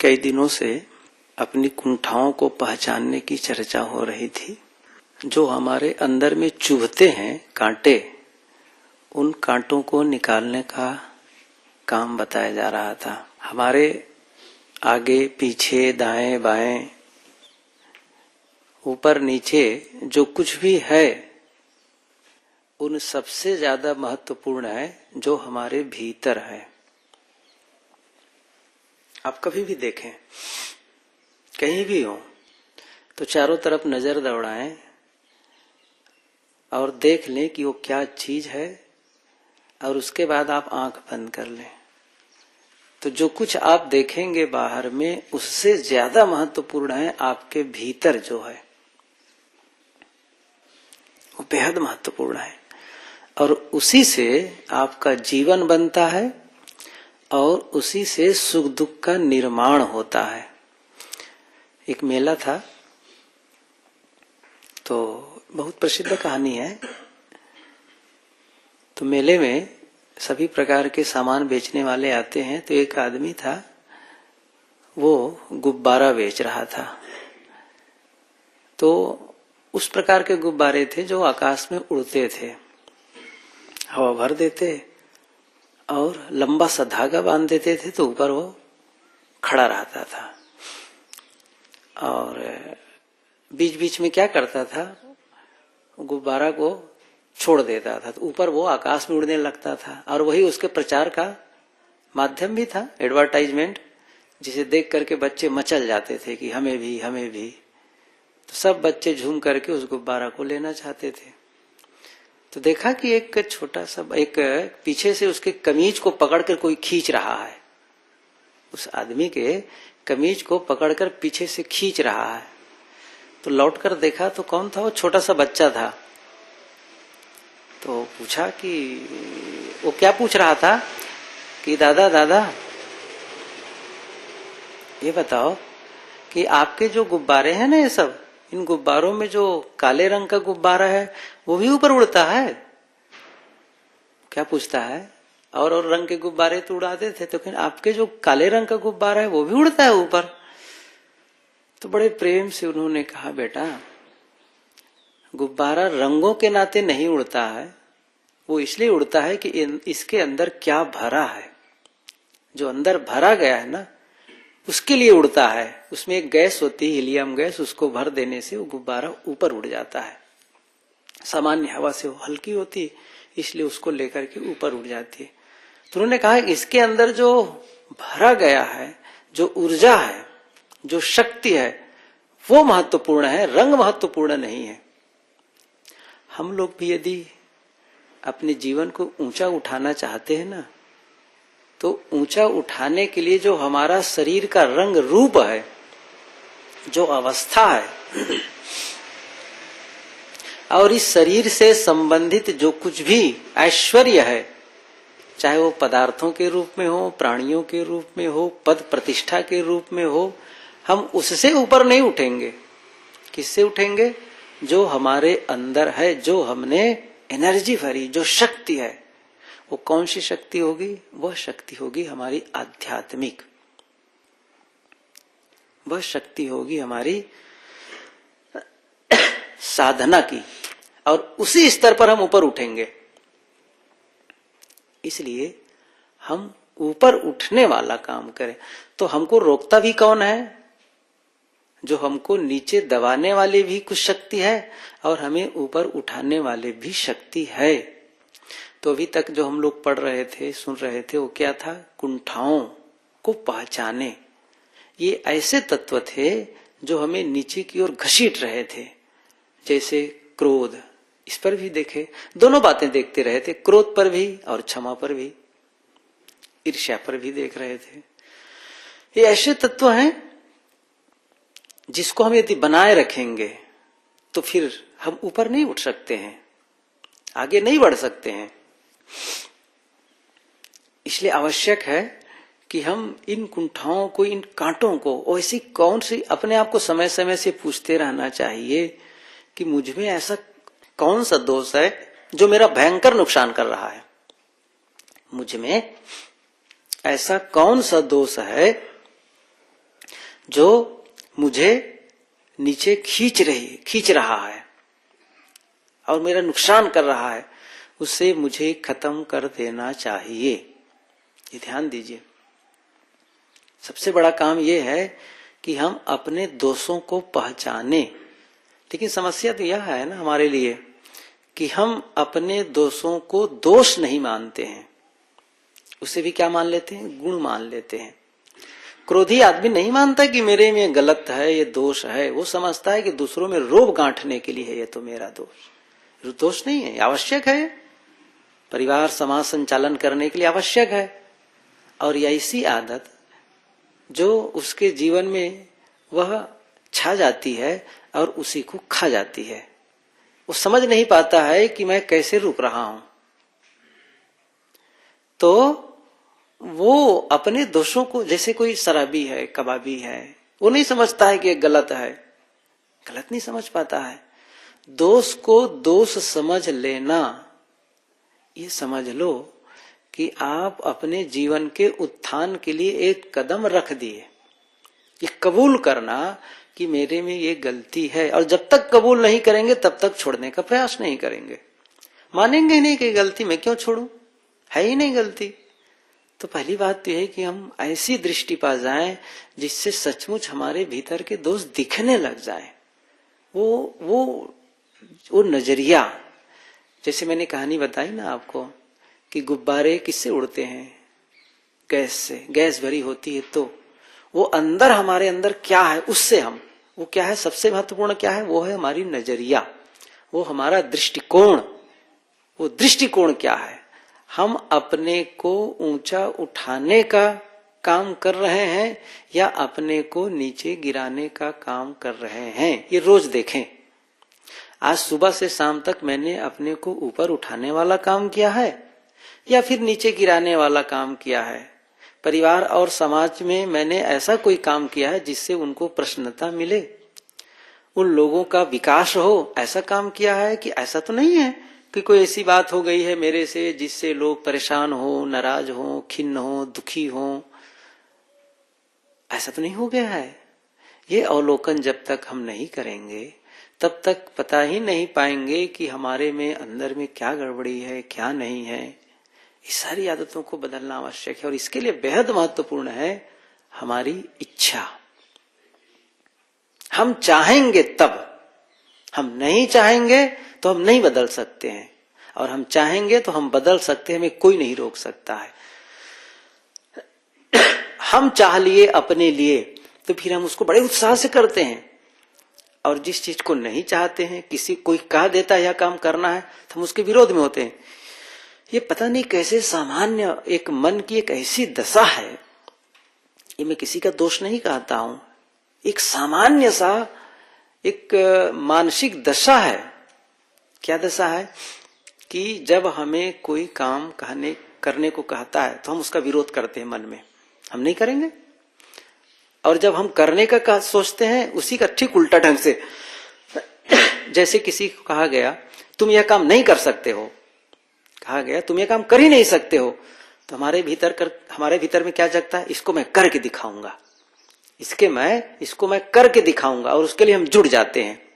कई दिनों से अपनी कुंठाओं को पहचानने की चर्चा हो रही थी। जो हमारे अंदर में चुभते हैं कांटे, उन कांटों को निकालने का काम बताया जा रहा था। हमारे आगे पीछे दाएं बाएं ऊपर नीचे जो कुछ भी है, उन सबसे ज्यादा महत्वपूर्ण है जो हमारे भीतर है। आप कभी भी देखें, कहीं भी हो, तो चारों तरफ नजर दौड़ाएं और देख लें कि वो क्या चीज है, और उसके बाद आप आंख बंद कर लें। तो जो कुछ आप देखेंगे बाहर में, उससे ज्यादा महत्वपूर्ण है आपके भीतर जो है, वो बेहद महत्वपूर्ण है। और उसी से आपका जीवन बनता है और उसी से सुख दुख का निर्माण होता है। एक मेला था, तो बहुत प्रसिद्ध कहानी है। तो मेले में सभी प्रकार के सामान बेचने वाले आते हैं। तो एक आदमी था, वो गुब्बारा बेच रहा था। तो उस प्रकार के गुब्बारे थे जो आकाश में उड़ते थे, हवा भर देते और लंबा सा धागा बांध देते थे, तो ऊपर वो खड़ा रहता था। और बीच बीच में क्या करता था, गुब्बारा को छोड़ देता था, तो ऊपर वो आकाश में उड़ने लगता था। और वही उसके प्रचार का माध्यम भी था, एडवर्टाइजमेंट, जिसे देख करके बच्चे मचल जाते थे कि हमें भी हमें भी। तो सब बच्चे झूम करके उस गुब्बारा को लेना चाहते थे। तो देखा कि एक छोटा सा, एक पीछे से उसके कमीज को पकड़कर कोई खींच रहा है। उस आदमी के कमीज को पकड़कर पीछे से खींच रहा है। तो लौटकर देखा तो कौन था, वो छोटा सा बच्चा था। तो पूछा कि वो क्या पूछ रहा था कि दादा दादा ये बताओ कि आपके जो गुब्बारे हैं ना, ये सब, इन गुब्बारों में जो काले रंग का गुब्बारा है वो भी ऊपर उड़ता है? क्या पूछता है? और रंग के गुब्बारे तो उड़ाते थे, तो आपके जो काले रंग का गुब्बारा है वो भी उड़ता है ऊपर? तो बड़े प्रेम से उन्होंने कहा, बेटा, गुब्बारा रंगों के नाते नहीं उड़ता है, वो इसलिए उड़ता है कि इसके अंदर क्या भरा है। जो अंदर भरा गया है ना, उसके लिए उड़ता है। उसमें एक गैस होती है, हीलियम गैस, उसको भर देने से वो गुब्बारा ऊपर उड़ जाता है। सामान्य हवा से वो हल्की होती है, इसलिए उसको लेकर के ऊपर उड़ जाती है। तो उन्होंने कहा इसके अंदर जो भरा गया है, जो ऊर्जा है, जो शक्ति है, वो महत्वपूर्ण है, रंग महत्वपूर्ण नहीं है। हम लोग भी यदि अपने जीवन को ऊंचा उठाना चाहते हैं ना, तो ऊंचा उठाने के लिए जो हमारा शरीर का रंग रूप है, जो अवस्था है, और इस शरीर से संबंधित जो कुछ भी ऐश्वर्य है, चाहे वो पदार्थों के रूप में हो, प्राणियों के रूप में हो, पद प्रतिष्ठा के रूप में हो, हम उससे ऊपर नहीं उठेंगे। किससे उठेंगे? जो हमारे अंदर है, जो हमने एनर्जी भरी, जो शक्ति है। वो कौन सी शक्ति होगी? वह शक्ति होगी हमारी आध्यात्मिक। वह शक्ति होगी हमारी साधना की, और उसी स्तर पर हम ऊपर उठेंगे। इसलिए हम ऊपर उठने वाला काम करें। तो हमको रोकता भी कौन है? जो हमको नीचे दबाने वाले भी कुछ शक्ति है, और हमें ऊपर उठाने वाले भी शक्ति है। तो अभी तक जो हम लोग पढ़ रहे थे, सुन रहे थे, वो क्या था? कुंठाओं को पहचाने। ये ऐसे तत्व थे जो हमें नीचे की ओर घसीट रहे थे। जैसे क्रोध, इस पर भी देखे, दोनों बातें देखते रहे थे, क्रोध पर भी और क्षमा पर भी, ईर्ष्या पर भी देख रहे थे। ये ऐसे तत्व हैं जिसको हम यदि बनाए रखेंगे तो फिर हम ऊपर नहीं उठ सकते हैं, आगे नहीं बढ़ सकते हैं। इसलिए आवश्यक है कि हम इन कुंठाओं को, इन कांटों को, ऐसी कौन सी, अपने आप को समय समय से पूछते रहना चाहिए कि मुझ में ऐसा कौन सा दोष है जो मेरा भयंकर नुकसान कर रहा है। मुझ में ऐसा कौन सा दोष है जो मुझे नीचे खींच रहा है और मेरा नुकसान कर रहा है, उसे मुझे खत्म कर देना चाहिए। ये ध्यान दीजिए, सबसे बड़ा काम यह है कि हम अपने दोषों को पहचाने। लेकिन समस्या तो यह है ना हमारे लिए कि हम अपने दोषों को दोष नहीं मानते हैं, उसे भी क्या मान लेते हैं, गुण मान लेते हैं। क्रोधी आदमी नहीं मानता कि मेरे में गलत है, ये दोष है। वो समझता है कि दूसरों में रोब गांठने के लिए है, ये तो मेरा दोष नहीं है, आवश्यक है, परिवार समाज संचालन करने के लिए आवश्यक है। और ऐसी आदत जो उसके जीवन में वह छा जाती है और उसी को खा जाती है। वो समझ नहीं पाता है कि मैं कैसे रुक रहा हूं, तो वो अपने दोषों को, जैसे कोई शराबी है, कबाबी है, वो नहीं समझता है कि गलत है, गलत नहीं समझ पाता है। दोष को दोष समझ लेना, ये समझ लो कि आप अपने जीवन के उत्थान के लिए एक कदम रख दिए। ये कबूल करना कि मेरे में ये गलती है, और जब तक कबूल नहीं करेंगे तब तक छोड़ने का प्रयास नहीं करेंगे। मानेंगे नहीं कि गलती मैं क्यों छोड़ूं, है ही नहीं गलती। तो पहली बात तो यह है कि हम ऐसी दृष्टि पा जाएं जिससे सचमुच हमारे भीतर के दोष दिखने लग जाएं। वो नजरिया, जैसे मैंने कहानी बताई ना आपको कि गुब्बारे किससे उड़ते हैं, गैस से। गैस भरी होती है तो वो अंदर, हमारे अंदर क्या है उससे हम, वो क्या है, सबसे महत्वपूर्ण क्या है, वो है हमारी नजरिया, वो हमारा दृष्टिकोण। वो दृष्टिकोण क्या है, हम अपने को ऊंचा उठाने का काम कर रहे हैं या अपने को नीचे गिराने का काम कर रहे हैं। ये रोज देखें। आज सुबह से शाम तक मैंने अपने को ऊपर उठाने वाला काम किया है या फिर नीचे गिराने वाला काम किया है। परिवार और समाज में मैंने ऐसा कोई काम किया है जिससे उनको प्रसन्नता मिले, उन लोगों का विकास हो, ऐसा काम किया है कि ऐसा तो नहीं है कि कोई ऐसी बात हो गई है मेरे से जिससे लोग परेशान हो, नाराज हो, खिन्न हो, दुखी हो, ऐसा तो नहीं हो गया है। ये अवलोकन जब तक हम नहीं करेंगे तब तक पता ही नहीं पाएंगे कि हमारे में अंदर में क्या गड़बड़ी है, क्या नहीं है। इस सारी आदतों को बदलना आवश्यक है और इसके लिए बेहद महत्वपूर्ण है हमारी इच्छा। हम चाहेंगे तब, हम नहीं चाहेंगे तो हम नहीं बदल सकते हैं, और हम चाहेंगे तो हम बदल सकते हैं, हमें कोई नहीं रोक सकता है। हम चाह लिए अपने लिए तो फिर हम उसको बड़े उत्साह से करते हैं, और जिस चीज को नहीं चाहते हैं, किसी कोई कह देता है यह काम करना है तो हम उसके विरोध में होते हैं। ये पता नहीं कैसे सामान्य एक मन की एक ऐसी दशा है, ये मैं किसी का दोष नहीं कहता हूं, एक सामान्य सा एक मानसिक दशा है। क्या दशा है कि जब हमें कोई काम करने को कहता है तो हम उसका विरोध करते हैं, मन में हम नहीं करेंगे, और जब हम करने का सोचते हैं उसी का ठीक उल्टा ढंग से। जैसे किसी को कहा गया तुम यह काम नहीं कर सकते हो, कहा गया तुम यह काम कर ही नहीं सकते हो, तो हमारे भीतर में क्या जगता है, इसको मैं करके दिखाऊंगा, इसको मैं करके दिखाऊंगा, और उसके लिए हम जुड़ जाते हैं।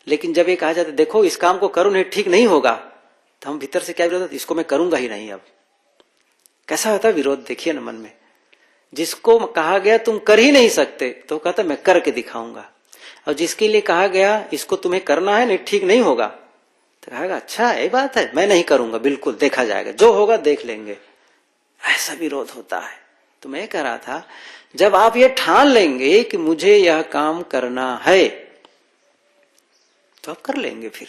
लेकिन जब ये कहा जाता है देखो इस काम को करो नहीं ठीक नहीं होगा, तो हम भीतर से क्या विरोध, इसको मैं करूंगा ही नहीं। अब कैसा होता है विरोध, देखिए ना मन में। जिसको कहा गया तुम कर ही नहीं सकते तो कहता मैं करके दिखाऊंगा, और जिसके लिए कहा गया इसको तुम्हें करना है नहीं ठीक नहीं होगा, तो कहेगा अच्छा ये बात है, मैं नहीं करूंगा, बिल्कुल देखा जाएगा, जो होगा देख लेंगे। ऐसा विरोध होता है। तो मैं कह रहा था जब आप ये ठान लेंगे कि मुझे यह काम करना है तो आप कर लेंगे, फिर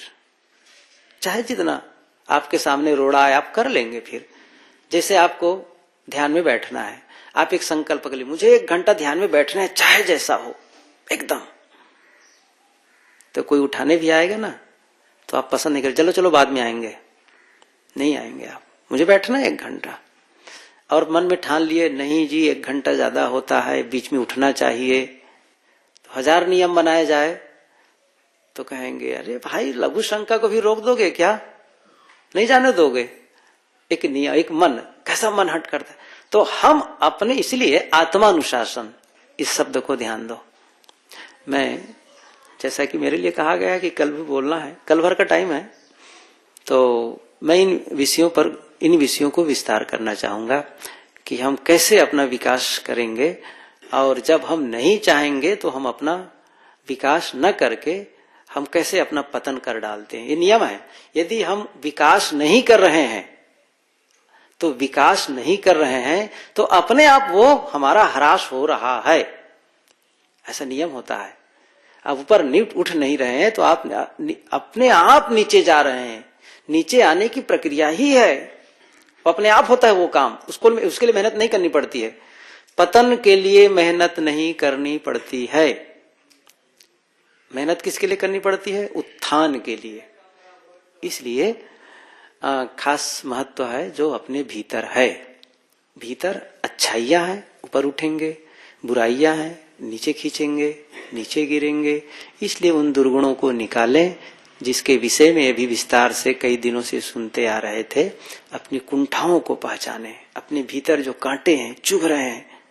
चाहे जितना आपके सामने रोड़ा है आप कर लेंगे। फिर जैसे आपको ध्यान में बैठना है, आप एक संकल्प कर लिए मुझे 1 घंटा ध्यान में बैठना है, चाहे जैसा हो एकदम, तो कोई उठाने भी आएगा ना तो आप पसंद नहीं करें, चलो बाद में आएंगे, नहीं आएंगे आप, मुझे बैठना है 1 घंटा। और मन में ठान लिए नहीं जी 1 घंटा ज्यादा होता है, बीच में उठना चाहिए, तो 1000 नियम बनाए जाए तो कहेंगे अरे भाई लघु शंका को भी रोक दोगे क्या, नहीं जाने दोगे। एक नियम, एक मन, कैसा मन हट करता है। तो हम अपने, इसलिए आत्मानुशासन, इस शब्द को ध्यान दो। मैं, जैसा कि मेरे लिए कहा गया है कि कल भी बोलना है, कल भर का टाइम है, तो मैं इन विषयों को विस्तार करना चाहूंगा कि हम कैसे अपना विकास करेंगे, और जब हम नहीं चाहेंगे तो हम अपना विकास न करके हम कैसे अपना पतन कर डालते हैं। ये नियम है। यदि हम विकास नहीं कर रहे हैं तो अपने आप वो हमारा ह्रास हो रहा है, ऐसा नियम होता है। आप ऊपर उठ नहीं रहे हैं तो आप अपने आप नीचे जा रहे हैं। नीचे आने की प्रक्रिया ही है, वो अपने आप होता है वो काम, उसके लिए मेहनत नहीं करनी पड़ती है। पतन के लिए मेहनत नहीं करनी पड़ती है। मेहनत किसके लिए करनी पड़ती है? उत्थान के लिए। इसलिए खास महत्व है जो अपने भीतर है। भीतर अच्छाइयां हैं, ऊपर उठेंगे, बुराइयां हैं, नीचे खींचेंगे, नीचे गिरेंगे। इसलिए उन दुर्गुणों को निकालें, जिसके विषय में अभी विस्तार से कई दिनों से सुनते आ रहे थे। अपनी कुंठाओं को पहचाने, अपने भीतर जो कांटे हैं, चुभ रहे हैं।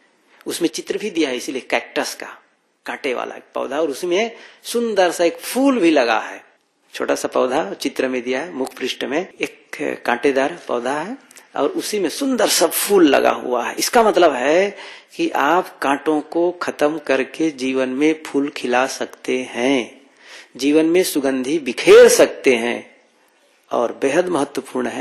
उसमें चित्र भी दिया है, इसीलिए कैक्टस का, कांटे वाला एक पौधा, और उसमें सुंदर सा एक फूल भी लगा है। छोटा सा पौधा चित्र में दिया है, मुख पृष्ठ में एक कांटेदार पौधा है और उसी में सुंदर सा फूल लगा हुआ है। इसका मतलब है कि आप कांटों को खत्म करके जीवन में फूल खिला सकते हैं, जीवन में सुगंधि बिखेर सकते हैं। और बेहद महत्वपूर्ण है